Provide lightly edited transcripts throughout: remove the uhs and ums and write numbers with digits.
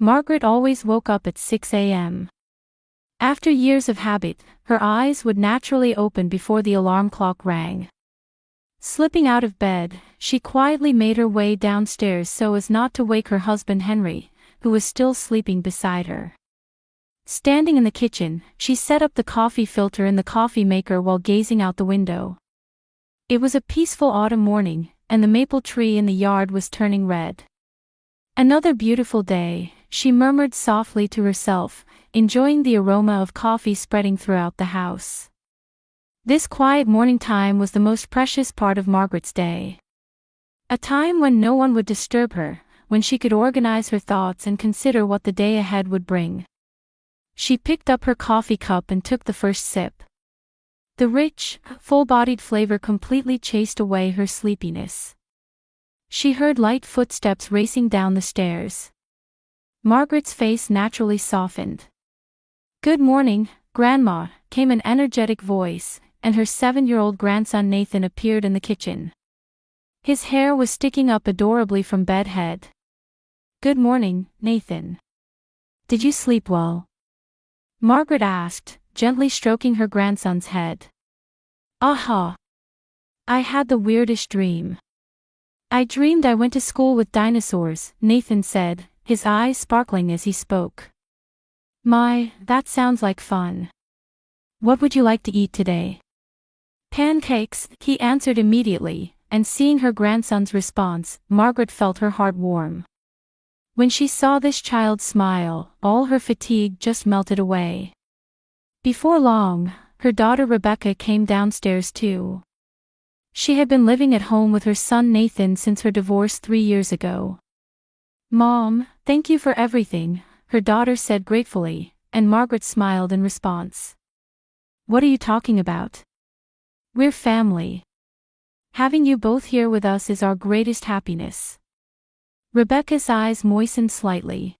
Margaret always woke up at 6 a.m. After years of habit, her eyes would naturally open before the alarm clock rang. Slipping out of bed, she quietly made her way downstairs so as not to wake her husband Henry, who was still sleeping beside her. Standing in the kitchen, she set up the coffee filter in the coffee maker while gazing out the window. It was a peaceful autumn morning, and the maple tree in the yard was turning red. "Another beautiful day," she murmured softly to herself, enjoying the aroma of coffee spreading throughout the house. This quiet morning time was the most precious part of Margaret's day. A time when no one would disturb her, when she could organize her thoughts and consider what the day ahead would bring. She picked up her coffee cup and took the first sip. The rich, full-bodied flavor completely chased away her sleepiness. She heard light footsteps racing down the stairs. Margaret's face naturally softened. "Good morning, Grandma," came an energetic voice, and her 7-year-old grandson Nathan appeared in the kitchen. His hair was sticking up adorably from bed head. "Good morning, Nathan. Did you sleep well?" Margaret asked, gently stroking her grandson's head. "Aha! I had the weirdest dream. I dreamed I went to school with dinosaurs," Nathan said, his eyes sparkling as he spoke. "My, that sounds like fun. What would you like to eat today?" "Pancakes," he answered immediately, and seeing her grandson's response, Margaret felt her heart warm. When she saw this child smile, all her fatigue just melted away. Before long, her daughter Rebecca came downstairs too. She had been living at home with her son Nathan since her divorce 3 years ago. "Mom, thank you for everything," her daughter said gratefully, and Margaret smiled in response. "What are you talking about? We're family. Having you both here with us is our greatest happiness." Rebecca's eyes moistened slightly.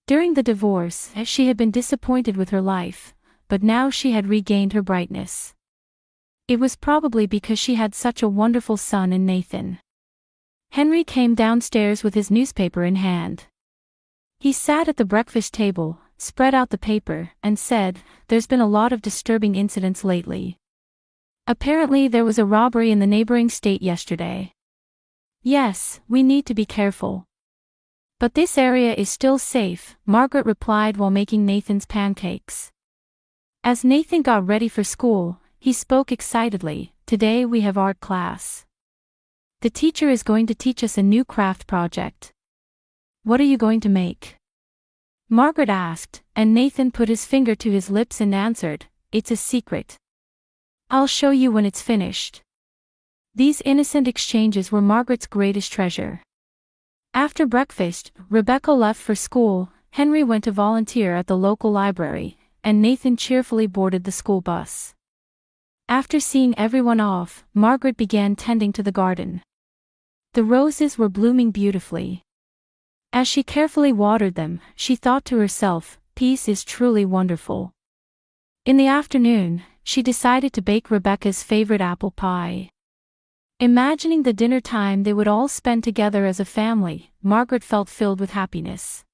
During the divorce, she had been disappointed with her life, but now she had regained her brightness. It was probably because she had such a wonderful son in Nathan. Henry came downstairs with his newspaper in hand. He sat at the breakfast table, spread out the paper, and said, "There's been a lot of disturbing incidents lately. Apparently there was a robbery in the neighboring state yesterday. Yes, we need to be careful. But this area is still safe," Margaret replied while making Nathan's pancakes. As Nathan got ready for school, he spoke excitedly, "Today we have art class. The teacher is going to teach us a new craft project." "What are you going to make?" Margaret asked, and Nathan put his finger to his lips and answered, "It's a secret. I'll show you when it's finished." These innocent exchanges were Margaret's greatest treasure. After breakfast, Rebecca left for school, Henry went to volunteer at the local library, and Nathan cheerfully boarded the school bus. After seeing everyone off, Margaret began tending to the garden. The roses were blooming beautifully. As she carefully watered them, she thought to herself, "Peace is truly wonderful." In the afternoon, she decided to bake Rebecca's favorite apple pie. Imagining the dinner time they would all spend together as a family, Margaret felt filled with happiness.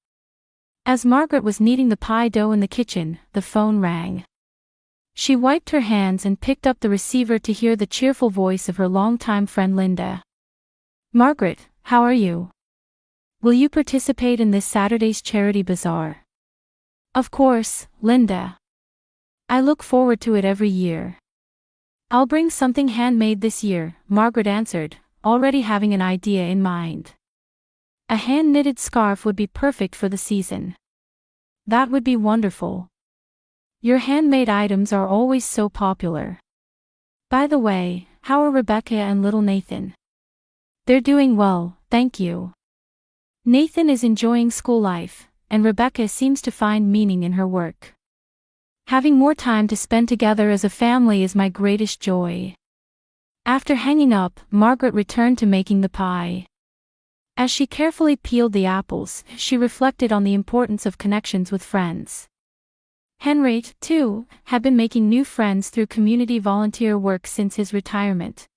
As Margaret was kneading the pie dough in the kitchen, the phone rang. She wiped her hands and picked up the receiver to hear the cheerful voice of her longtime friend Linda. "Margaret, how are you? Will you participate in this Saturday's charity bazaar?" "Of course, Linda. I look forward to it every year." "I'll bring something handmade this year," Margaret answered, already having an idea in mind. "A hand-knitted scarf would be perfect for the season." "That would be wonderful. Your handmade items are always so popular. By the way, how are Rebecca and little Nathan?" "They're doing well, thank you. Nathan is enjoying school life, and Rebecca seems to find meaning in her work. Having more time to spend together as a family is my greatest joy." After hanging up, Margaret returned to making the pie. As she carefully peeled the apples, she reflected on the importance of connections with friends. Henry, too, had been making new friends through community volunteer work since his retirement.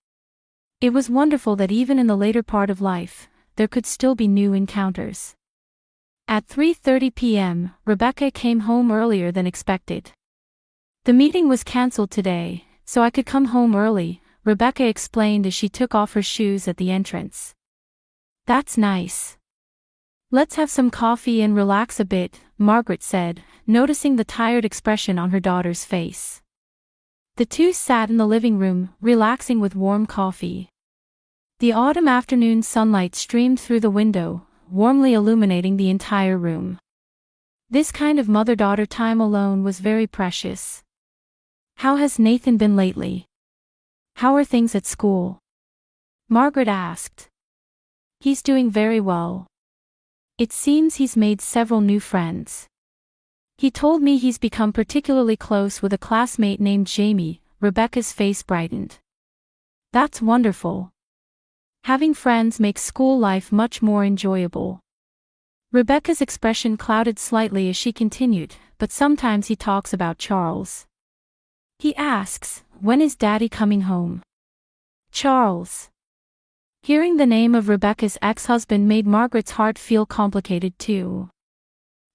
It was wonderful that even in the later part of life, there could still be new encounters. At 3:30 p.m., Rebecca came home earlier than expected. The meeting was cancelled today, so I could come home early, Rebecca explained as she took off her shoes at the entrance. That's nice. Let's have some coffee and relax a bit, Margaret said, noticing the tired expression on her daughter's face. The two sat in the living room, relaxing with warm coffee. The autumn afternoon sunlight streamed through the window, warmly illuminating the entire room. This kind of mother-daughter time alone was very precious. How has Nathan been lately? How are things at school? Margaret asked. He's doing very well. It seems he's made several new friends. He told me he's become particularly close with a classmate named Jamie. Rebecca's face brightened. That's wonderful. Having friends makes school life much more enjoyable. Rebecca's expression clouded slightly as she continued, but sometimes he talks about Charles. He asks, when is Daddy coming home? Charles. Hearing the name of Rebecca's ex-husband made Margaret's heart feel complicated too.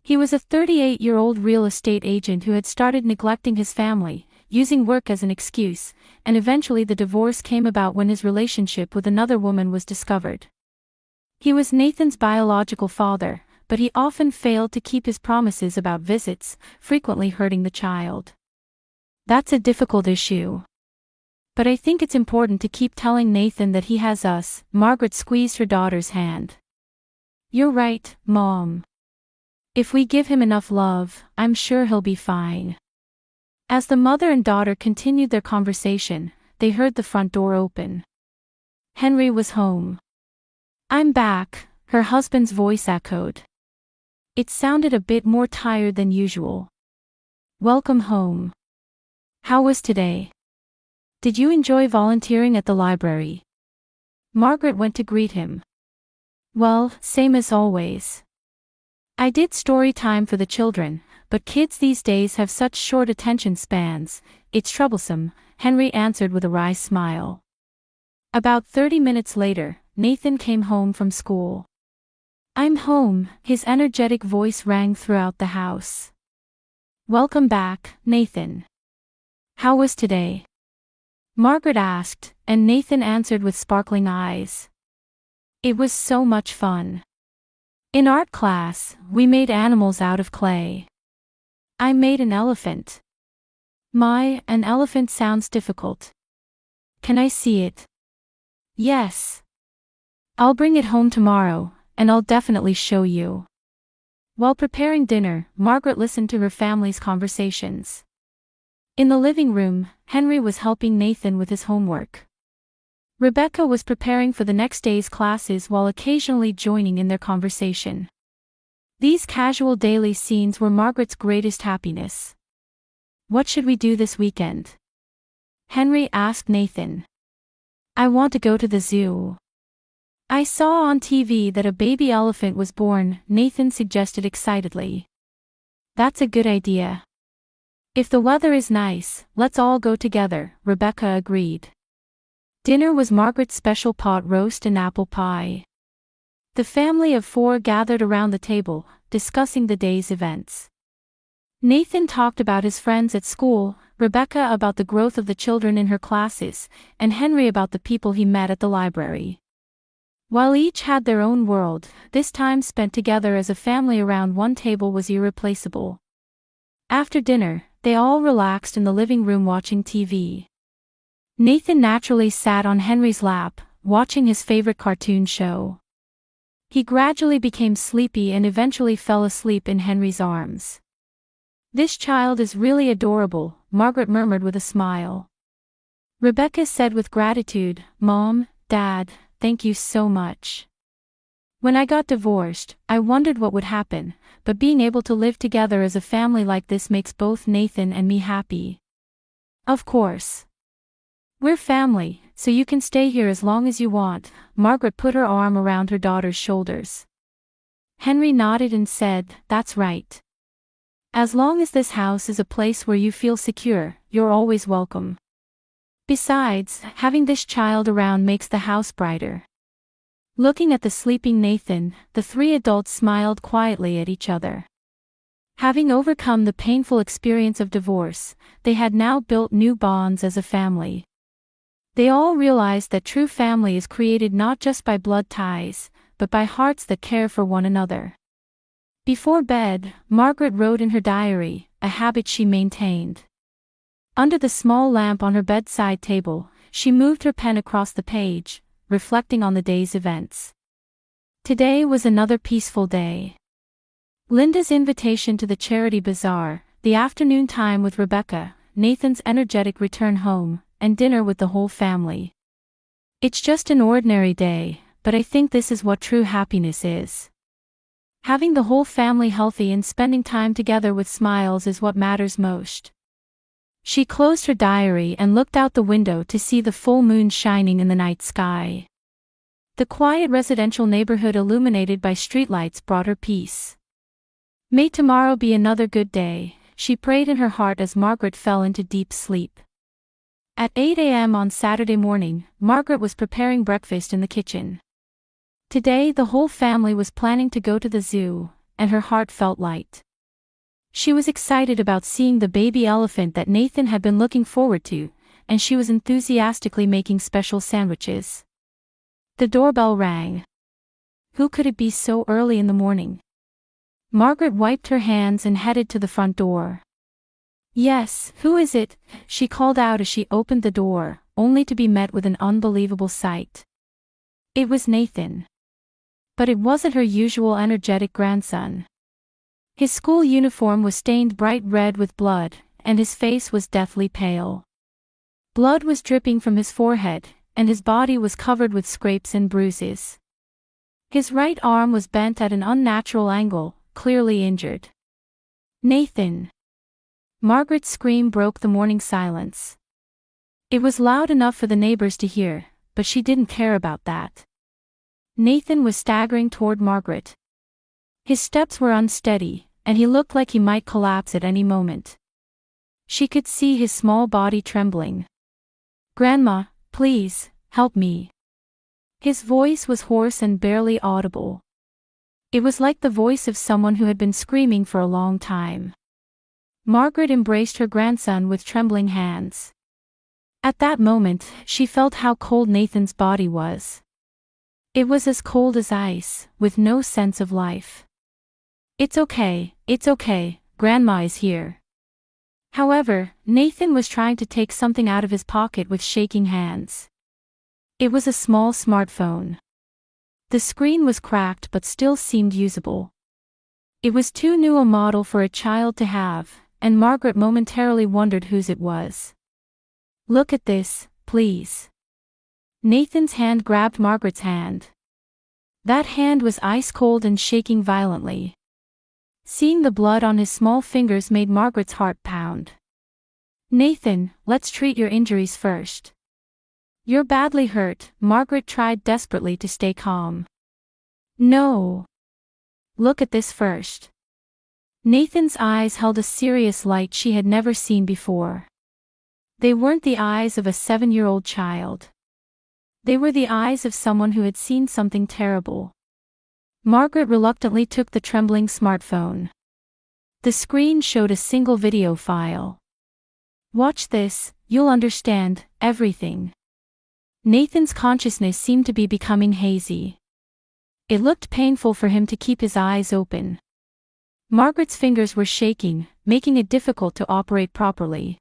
He was a 38-year-old real estate agent who had started neglecting his family, using work as an excuse, and eventually the divorce came about when his relationship with another woman was discovered. He was Nathan's biological father, but he often failed to keep his promises about visits, frequently hurting the child. That's a difficult issue. But I think it's important to keep telling Nathan that he has us. Margaret squeezed her daughter's hand. You're right, Mom. If we give him enough love, I'm sure he'll be fine. As the mother and daughter continued their conversation, they heard the front door open. Henry was home. I'm back, her husband's voice echoed. It sounded a bit more tired than usual. Welcome home. How was today? Did you enjoy volunteering at the library? Margaret went to greet him. Well, same as always. I did story time for the children, but kids these days have such short attention spans, it's troublesome, Henry answered with a wry smile. About 30 minutes later, Nathan came home from school. I'm home, his energetic voice rang throughout the house. Welcome back, Nathan. How was today? Margaret asked, and Nathan answered with sparkling eyes. It was so much fun. In art class, we made animals out of clay. I made an elephant. An elephant sounds difficult. Can I see it? Yes. I'll bring it home tomorrow, and I'll definitely show you. While preparing dinner, Margaret listened to her family's conversations. In the living room, Henry was helping Nathan with his homework. Rebecca was preparing for the next day's classes while occasionally joining in their conversation. These casual daily scenes were Margaret's greatest happiness. What should we do this weekend? Henry asked Nathan. I want to go to the zoo. I saw on TV that a baby elephant was born, Nathan suggested excitedly. That's a good idea. If the weather is nice, let's all go together, Rebecca agreed. Dinner was Margaret's special pot roast and apple pie. The family of 4 gathered around the table, discussing the day's events. Nathan talked about his friends at school, Rebecca about the growth of the children in her classes, and Henry about the people he met at the library. While each had their own world, this time spent together as a family around one table was irreplaceable. After dinner, they all relaxed in the living room watching TV. Nathan naturally sat on Henry's lap, watching his favorite cartoon show. He gradually became sleepy and eventually fell asleep in Henry's arms. This child is really adorable, Margaret murmured with a smile. Rebecca said with gratitude, Mom, Dad, thank you so much. When I got divorced, I wondered what would happen, but being able to live together as a family like this makes both Nathan and me happy. Of course. We're family, so you can stay here as long as you want, Margaret put her arm around her daughter's shoulders. Henry nodded and said, That's right. As long as this house is a place where you feel secure, you're always welcome. Besides, having this child around makes the house brighter. Looking at the sleeping Nathan, the three adults smiled quietly at each other. Having overcome the painful experience of divorce, they had now built new bonds as a family. They all realized that true family is created not just by blood ties, but by hearts that care for one another. Before bed, Margaret wrote in her diary, a habit she maintained. Under the small lamp on her bedside table, she moved her pen across the page, reflecting on the day's events. Today was another peaceful day. Linda's invitation to the charity bazaar, the afternoon time with Rebecca, Nathan's energetic return home, and dinner with the whole family. It's just an ordinary day, but I think this is what true happiness is. Having the whole family healthy and spending time together with smiles is what matters most. She closed her diary and looked out the window to see the full moon shining in the night sky. The quiet residential neighborhood illuminated by streetlights brought her peace. May tomorrow be another good day, she prayed in her heart as Margaret fell into deep sleep. At 8 a.m. on Saturday morning, Margaret was preparing breakfast in the kitchen. Today the whole family was planning to go to the zoo, and her heart felt light. She was excited about seeing the baby elephant that Nathan had been looking forward to, and she was enthusiastically making special sandwiches. The doorbell rang. Who could it be so early in the morning? Margaret wiped her hands and headed to the front door. Yes, who is it? She called out as she opened the door, only to be met with an unbelievable sight. It was Nathan. But it wasn't her usual energetic grandson. His school uniform was stained bright red with blood, and his face was deathly pale. Blood was dripping from his forehead, and his body was covered with scrapes and bruises. His right arm was bent at an unnatural angle, clearly injured. Nathan! Margaret's scream broke the morning silence. It was loud enough for the neighbors to hear, but she didn't care about that. Nathan was staggering toward Margaret. His steps were unsteady, and he looked like he might collapse at any moment. She could see his small body trembling. "Grandma, please, help me." His voice was hoarse and barely audible. It was like the voice of someone who had been screaming for a long time. Margaret embraced her grandson with trembling hands. At that moment, she felt how cold Nathan's body was. It was as cold as ice, with no sense of life. It's okay, Grandma is here." However, Nathan was trying to take something out of his pocket with shaking hands. It was a small smartphone. The screen was cracked but still seemed usable. It was too new a model for a child to have, and Margaret momentarily wondered whose it was. "Look at this, please." Nathan's hand grabbed Margaret's hand. That hand was ice-cold and shaking violently. Seeing the blood on his small fingers made Margaret's heart pound. "Nathan, let's treat your injuries first." "You're badly hurt," Margaret tried desperately to stay calm. "No. Look at this first." Nathan's eyes held a serious light she had never seen before. They weren't the eyes of a 7-year-old child. They were the eyes of someone who had seen something terrible. Margaret reluctantly took the trembling smartphone. The screen showed a single video file. "Watch this, you'll understand everything." Nathan's consciousness seemed to be becoming hazy. It looked painful for him to keep his eyes open. Margaret's fingers were shaking, making it difficult to operate properly.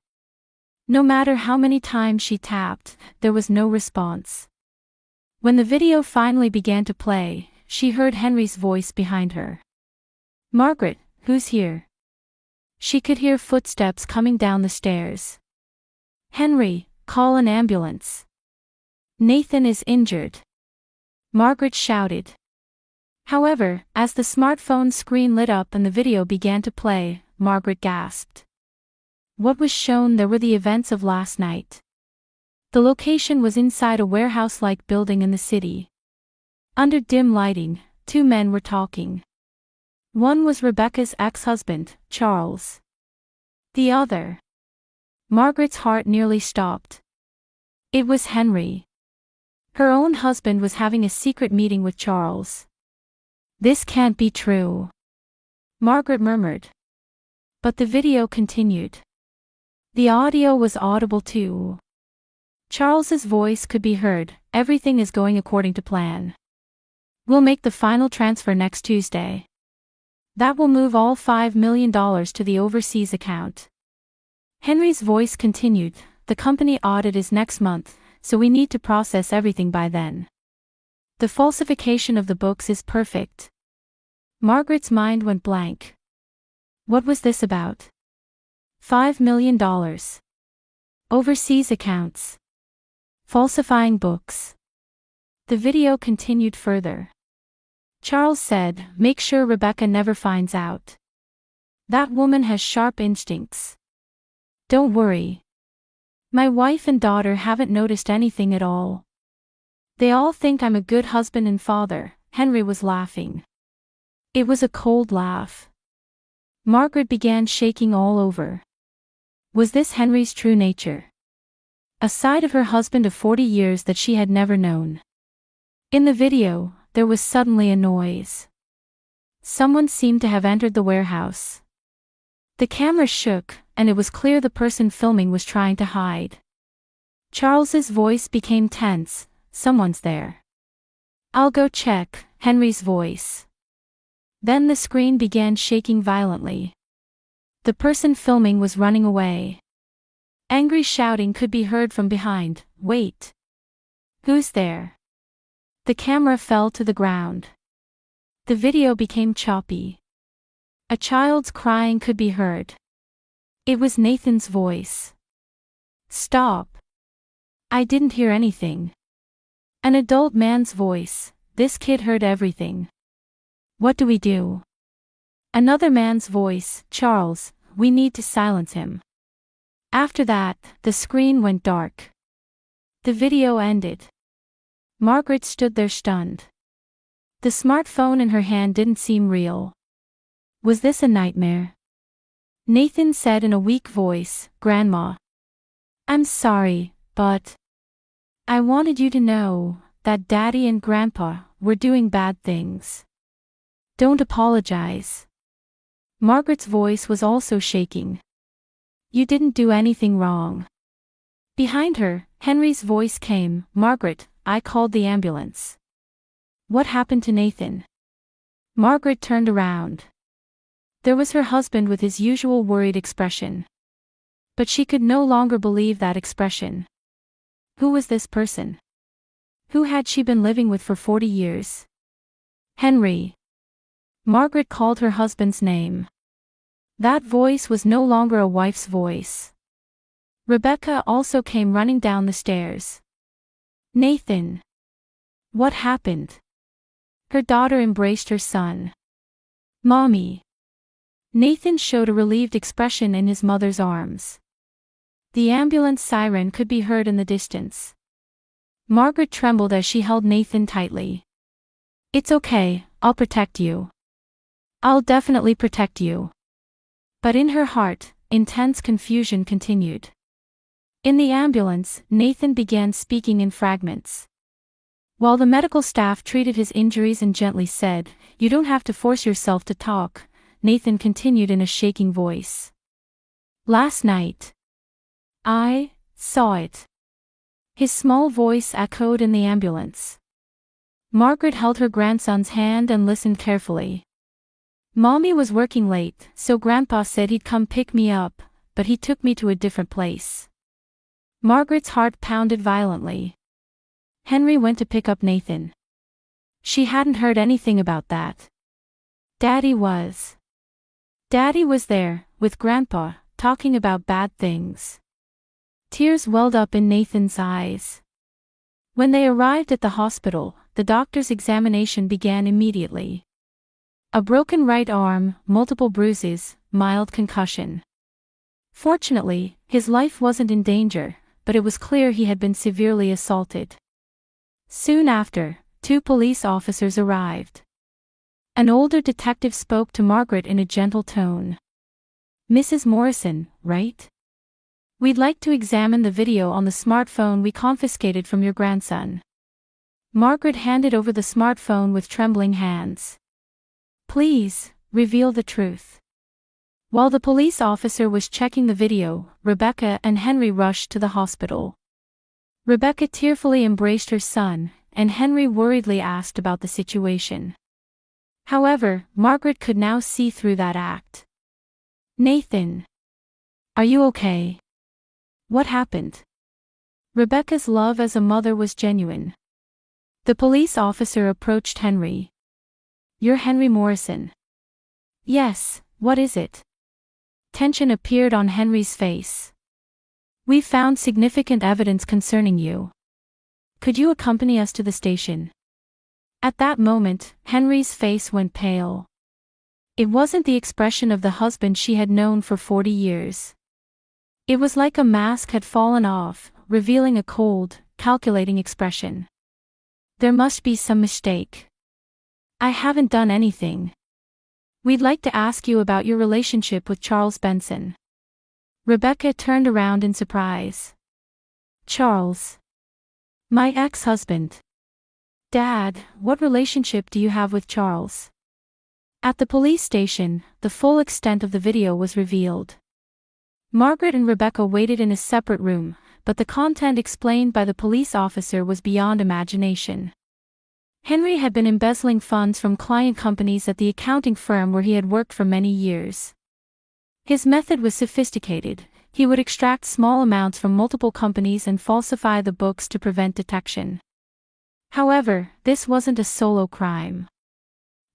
No matter how many times she tapped, there was no response. When the video finally began to play, she heard Henry's voice behind her. "Margaret, who's here?" She could hear footsteps coming down the stairs. "Henry, call an ambulance. Nathan is injured," Margaret shouted. However, as the smartphone screen lit up and the video began to play, Margaret gasped. What was shown there were the events of last night. The location was inside a warehouse-like building in the city. Under dim lighting, two men were talking. One was Rebecca's ex-husband, Charles. The other. Margaret's heart nearly stopped. It was Henry. Her own husband was having a secret meeting with Charles. This can't be true, Margaret murmured. But the video continued. The audio was audible too. Charles's voice could be heard. Everything is going according to plan. We'll make the final transfer next Tuesday. That will move all $5 million to the overseas account. Henry's voice continued. The company audit is next month, so we need to process everything by then. The falsification of the books is perfect. Margaret's mind went blank. What was this about? $5 million. Overseas accounts. Falsifying books. The video continued further. Charles said, "Make sure Rebecca never finds out. That woman has sharp instincts. Don't worry. My wife and daughter haven't noticed anything at all. They all think I'm a good husband and father." Henry was laughing. It was a cold laugh. Margaret began shaking all over. Was this Henry's true nature? A side of her husband of 40 years that she had never known. In the video, there was suddenly a noise. Someone seemed to have entered the warehouse. The camera shook, and it was clear the person filming was trying to hide. Charles's voice became tense. Someone's there. I'll go check, Henry's voice. Then the screen began shaking violently. The person filming was running away. Angry shouting could be heard from behind. Wait. Who's there? The camera fell to the ground. The video became choppy. A child's crying could be heard. It was Nathan's voice. Stop. I didn't hear anything. An adult man's voice. This kid heard everything. What do we do? Another man's voice. Charles, we need to silence him. After that, the screen went dark. The video ended. Margaret stood there stunned. The smartphone in her hand didn't seem real. Was this a nightmare? Nathan said in a weak voice, Grandma. I'm sorry, but I wanted you to know that Daddy and Grandpa were doing bad things. Don't apologize. Margaret's voice was also shaking. You didn't do anything wrong. Behind her, Henry's voice came, Margaret, I called the ambulance. What happened to Nathan? Margaret turned around. There was her husband with his usual worried expression. But she could no longer believe that expression. Who was this person? Who had she been living with for 40 years? Henry. Margaret called her husband's name. That voice was no longer a wife's voice. Rebecca also came running down the stairs. Nathan. What happened? Her daughter embraced her son. Mommy. Nathan showed a relieved expression in his mother's arms. The ambulance siren could be heard in the distance. Margaret trembled as she held Nathan tightly. It's okay, I'll protect you. I'll definitely protect you. But in her heart, intense confusion continued. In the ambulance, Nathan began speaking in fragments. While the medical staff treated his injuries and gently said, You don't have to force yourself to talk, Nathan continued in a shaking voice. Last night. I saw it. His small voice echoed in the ambulance. Margaret held her grandson's hand and listened carefully. Mommy was working late, so Grandpa said he'd come pick me up, but he took me to a different place. Margaret's heart pounded violently. Henry went to pick up Nathan. She hadn't heard anything about that. Daddy was there, with Grandpa, talking about bad things. Tears welled up in Nathan's eyes. When they arrived at the hospital, the doctor's examination began immediately. A broken right arm, multiple bruises, mild concussion. Fortunately, his life wasn't in danger, but it was clear he had been severely assaulted. Soon after, 2 police officers arrived. An older detective spoke to Margaret in a gentle tone. Mrs. Morrison, right? We'd like to examine the video on the smartphone we confiscated from your grandson. Margaret handed over the smartphone with trembling hands. Please, reveal the truth. While the police officer was checking the video, Rebecca and Henry rushed to the hospital. Rebecca tearfully embraced her son, and Henry worriedly asked about the situation. However, Margaret could now see through that act. Nathan. Are you okay? What happened? Rebecca's love as a mother was genuine. The police officer approached Henry. You're Henry Morrison. Yes, what is it? Tension appeared on Henry's face. We found significant evidence concerning you. Could you accompany us to the station? At that moment, Henry's face went pale. It wasn't the expression of the husband she had known for 40 years. It was like a mask had fallen off, revealing a cold, calculating expression. There must be some mistake. I haven't done anything. We'd like to ask you about your relationship with Charles Benson. Rebecca turned around in surprise. Charles. My ex-husband. Dad, what relationship do you have with Charles? At the police station, the full extent of the video was revealed. Margaret and Rebecca waited in a separate room, but the content explained by the police officer was beyond imagination. Henry had been embezzling funds from client companies at the accounting firm where he had worked for many years. His method was sophisticated. He would extract small amounts from multiple companies and falsify the books to prevent detection. However, this wasn't a solo crime.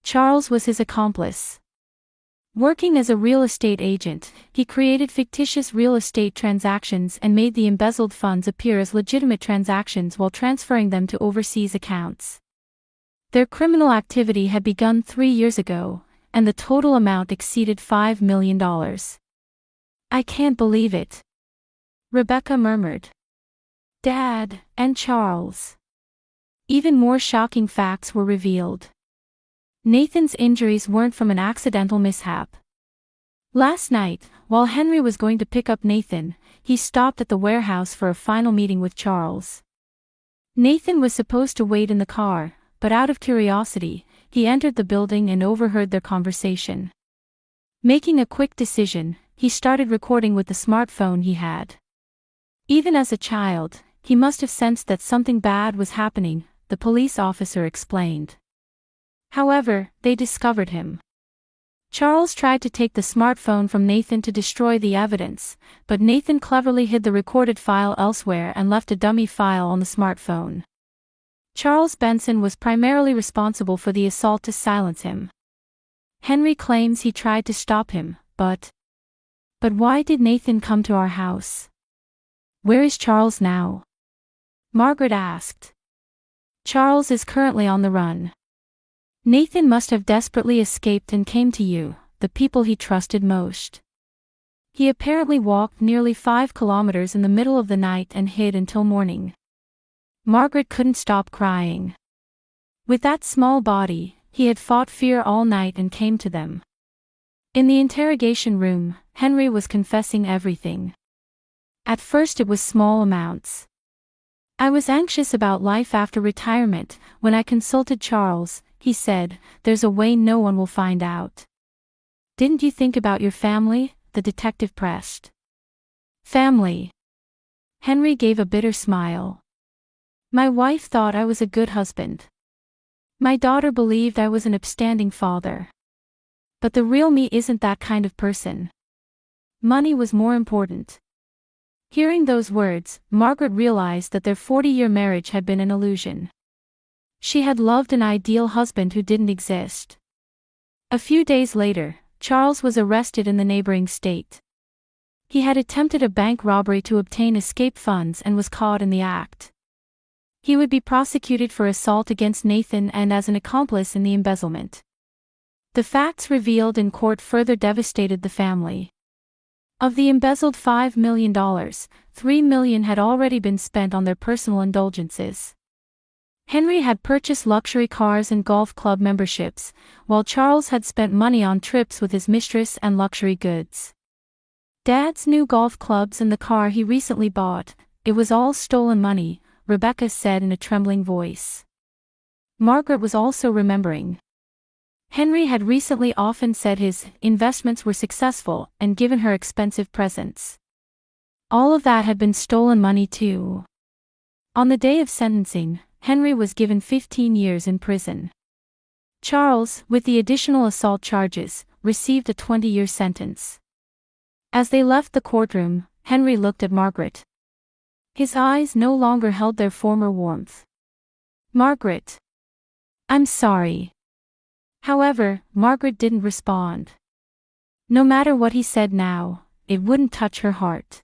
Charles was his accomplice. Working as a real estate agent, he created fictitious real estate transactions and made the embezzled funds appear as legitimate transactions while transferring them to overseas accounts. Their criminal activity had begun 3 years ago, and the total amount exceeded $5 million. I can't believe it. Rebecca murmured. Dad, and Charles. Even more shocking facts were revealed. Nathan's injuries weren't from an accidental mishap. Last night, while Henry was going to pick up Nathan, he stopped at the warehouse for a final meeting with Charles. Nathan was supposed to wait in the car, but out of curiosity, he entered the building and overheard their conversation. Making a quick decision, he started recording with the smartphone he had. Even as a child, he must have sensed that something bad was happening, the police officer explained. However, they discovered him. Charles tried to take the smartphone from Nathan to destroy the evidence, but Nathan cleverly hid the recorded file elsewhere and left a dummy file on the smartphone. Charles Benson was primarily responsible for the assault to silence him. Henry claims he tried to stop him, but why did Nathan come to our house? Where is Charles now? Margaret asked. Charles is currently on the run. Nathan must have desperately escaped and came to you, the people he trusted most. He apparently walked nearly 5 kilometers in the middle of the night and hid until morning. Margaret couldn't stop crying. With that small body, he had fought fear all night and came to them. In the interrogation room, Henry was confessing everything. At first it was small amounts. I was anxious about life after retirement. When I consulted Charles, he said, there's a way no one will find out. Didn't you think about your family? The detective pressed. Family. Henry gave a bitter smile. My wife thought I was a good husband. My daughter believed I was an upstanding father. But the real me isn't that kind of person. Money was more important. Hearing those words, Margaret realized that their 40-year marriage had been an illusion. She had loved an ideal husband who didn't exist. A few days later, Charles was arrested in the neighboring state. He had attempted a bank robbery to obtain escape funds and was caught in the act. He would be prosecuted for assault against Nathan and as an accomplice in the embezzlement. The facts revealed in court further devastated the family. Of the embezzled $5 million, $3 million had already been spent on their personal indulgences. Henry had purchased luxury cars and golf club memberships, while Charles had spent money on trips with his mistress and luxury goods. Dad's new golf clubs and the car he recently bought, it was all stolen money, Rebecca said in a trembling voice. Margaret was also remembering. Henry had recently often said his investments were successful and given her expensive presents. All of that had been stolen money too. On the day of sentencing, Henry was given 15 years in prison. Charles, with the additional assault charges, received a 20-year sentence. As they left the courtroom, Henry looked at Margaret. His eyes no longer held their former warmth. "Margaret. I'm sorry." However, Margaret didn't respond. No matter what he said now, it wouldn't touch her heart.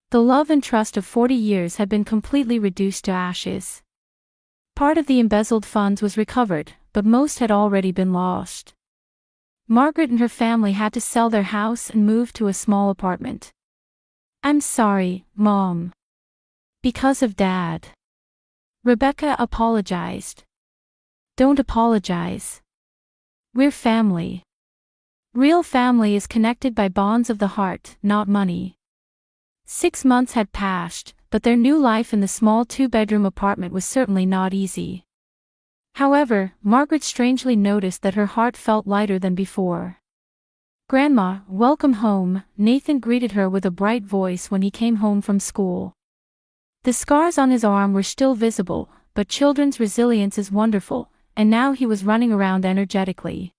The love and trust of 40 years had been completely reduced to ashes. Part of the embezzled funds was recovered, but most had already been lost. Margaret and her family had to sell their house and move to a small apartment. "I'm sorry, Mom. Because of Dad." Rebecca apologized. "Don't apologize. We're family. Real family is connected by bonds of the heart, not money." 6 months had passed, but their new life in the small 2-bedroom apartment was certainly not easy. However, Margaret strangely noticed that her heart felt lighter than before. "Grandma, welcome home," Nathan greeted her with a bright voice when he came home from school. The scars on his arm were still visible, but children's resilience is wonderful, and now he was running around energetically.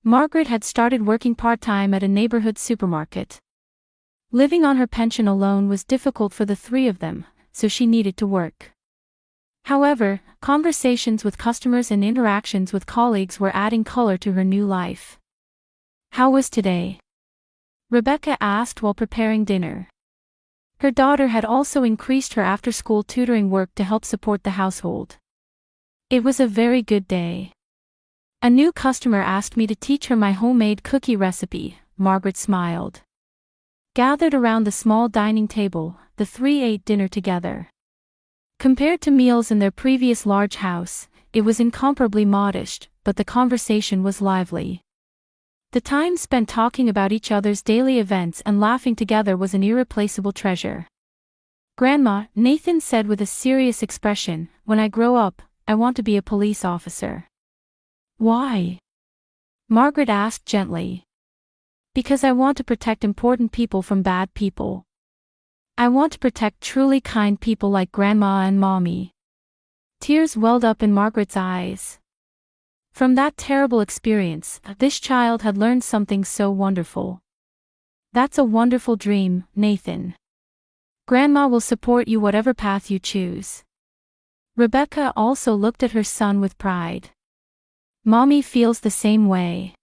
Margaret had started working part-time at a neighborhood supermarket. Living on her pension alone was difficult for the three of them, so she needed to work. However, conversations with customers and interactions with colleagues were adding color to her new life. "How was today?" Rebecca asked while preparing dinner. Her daughter had also increased her after-school tutoring work to help support the household. "It was a very good day. A new customer asked me to teach her my homemade cookie recipe," Margaret smiled. Gathered around the small dining table, the three ate dinner together. Compared to meals in their previous large house, it was incomparably modest, but the conversation was lively. The time spent talking about each other's daily events and laughing together was an irreplaceable treasure. "Grandma," Nathan said with a serious expression, "when I grow up, I want to be a police officer." "Why?" Margaret asked gently. "Because I want to protect important people from bad people. I want to protect truly kind people like Grandma and Mommy." Tears welled up in Margaret's eyes. From that terrible experience, this child had learned something so wonderful. "That's a wonderful dream, Nathan. Grandma will support you whatever path you choose." Rebecca also looked at her son with pride. "Mommy feels the same way.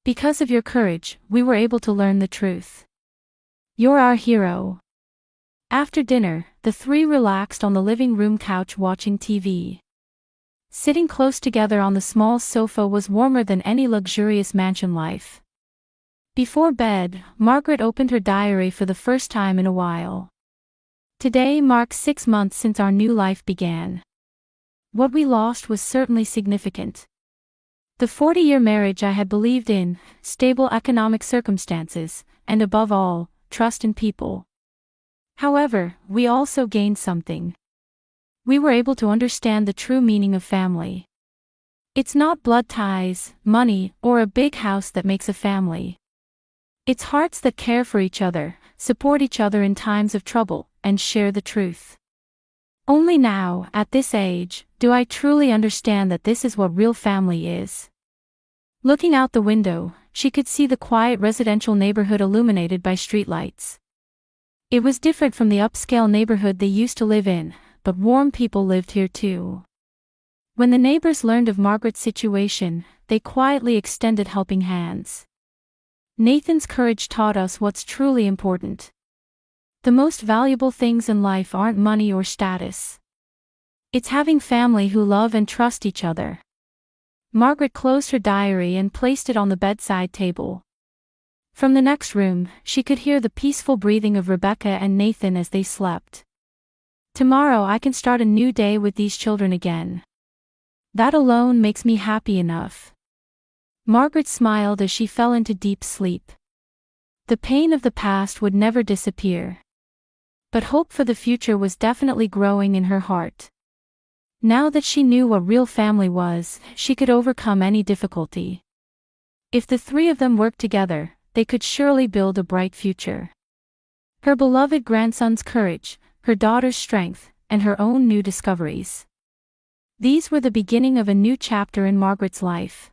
Because of your courage, we were able to learn the truth. You're our hero." After dinner, the three relaxed on the living room couch watching TV. Sitting close together on the small sofa was warmer than any luxurious mansion life. Before bed, Margaret opened her diary for the first time in a while. "Today marks 6 months since our new life began. What we lost was certainly significant. The 40-year marriage I had believed in, stable economic circumstances, and above all, trust in people. However, we also gained something. We were able to understand the true meaning of family. It's not blood ties, money, or a big house that makes a family. It's hearts that care for each other, support each other in times of trouble, and share the truth. Only now, at this age, do I truly understand that this is what real family is." Looking out the window, she could see the quiet residential neighborhood illuminated by streetlights. It was different from the upscale neighborhood they used to live in, but warm people lived here too. When the neighbors learned of Margaret's situation, they quietly extended helping hands. Nathan's courage taught us what's truly important. The most valuable things in life aren't money or status. It's having family who love and trust each other. Margaret closed her diary and placed it on the bedside table. From the next room, she could hear the peaceful breathing of Rebecca and Nathan as they slept. "Tomorrow I can start a new day with these children again. That alone makes me happy enough." Margaret smiled as she fell into deep sleep. The pain of the past would never disappear. But hope for the future was definitely growing in her heart. Now that she knew what real family was, she could overcome any difficulty. If the three of them worked together, they could surely build a bright future. Her beloved grandson's courage, her daughter's strength, and her own new discoveries. These were the beginning of a new chapter in Margaret's life.